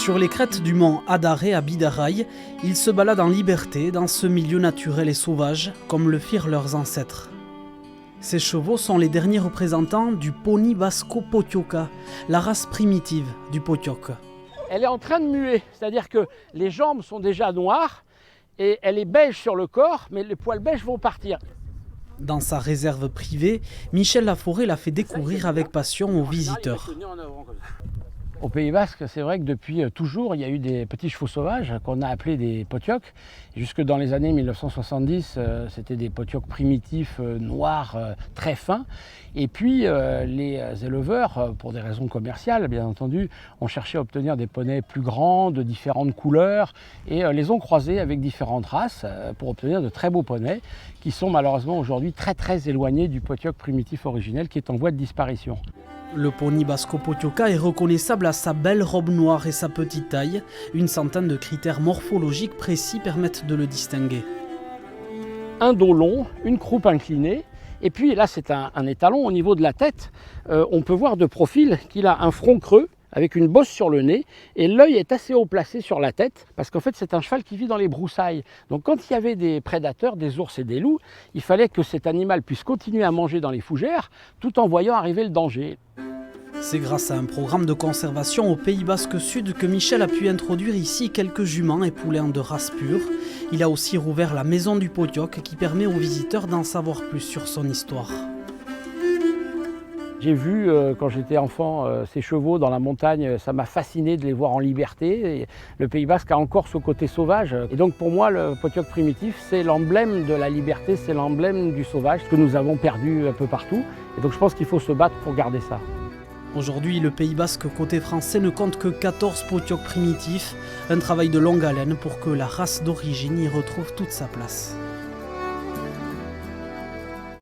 Sur les crêtes du mont Adaré à Bidaray, ils se baladent en liberté dans ce milieu naturel et sauvage, comme le firent leurs ancêtres. Ces chevaux sont les derniers représentants du Pony Basco Potioka, la race primitive du Potioc. Elle est en train de muer, c'est-à-dire que les jambes sont déjà noires et elle est beige sur le corps, mais les poils beiges vont partir. Dans sa réserve privée, Michel Laforêt l'a fait découvrir avec passion aux visiteurs. Au Pays Basque, c'est vrai que depuis toujours, il y a eu des petits chevaux sauvages qu'on a appelés des potiocs. Jusque dans les années 1970, c'était des potiocs primitifs noirs très fins. Et puis les éleveurs, pour des raisons commerciales bien entendu, ont cherché à obtenir des poneys plus grands, de différentes couleurs, et les ont croisés avec différentes races pour obtenir de très beaux poneys qui sont malheureusement aujourd'hui très éloignés du potioc primitif originel qui est en voie de disparition. Le Pony Basco Potioka est reconnaissable à sa belle robe noire et sa petite taille. Une centaine de critères morphologiques précis permettent de le distinguer. Un dos long, une croupe inclinée, et puis là c'est un étalon au niveau de la tête. On peut voir de profil qu'il a un front creux avec une bosse sur le nez, et l'œil est assez haut placé sur la tête, parce qu'en fait c'est un cheval qui vit dans les broussailles. Donc quand il y avait des prédateurs, des ours et des loups, il fallait que cet animal puisse continuer à manger dans les fougères, tout en voyant arriver le danger. C'est grâce à un programme de conservation au Pays Basque Sud que Michel a pu introduire ici quelques juments et poulains de race pure. Il a aussi rouvert la maison du Potioc qui permet aux visiteurs d'en savoir plus sur son histoire. J'ai vu quand j'étais enfant ces chevaux dans la montagne, ça m'a fasciné de les voir en liberté. Et le Pays Basque a encore ce côté sauvage. Et donc pour moi, le Potioc primitif, c'est l'emblème de la liberté, c'est l'emblème du sauvage que nous avons perdu un peu partout. Et donc je pense qu'il faut se battre pour garder ça. Aujourd'hui, le Pays Basque côté français ne compte que 14 Potiocs primitifs, un travail de longue haleine pour que la race d'origine y retrouve toute sa place.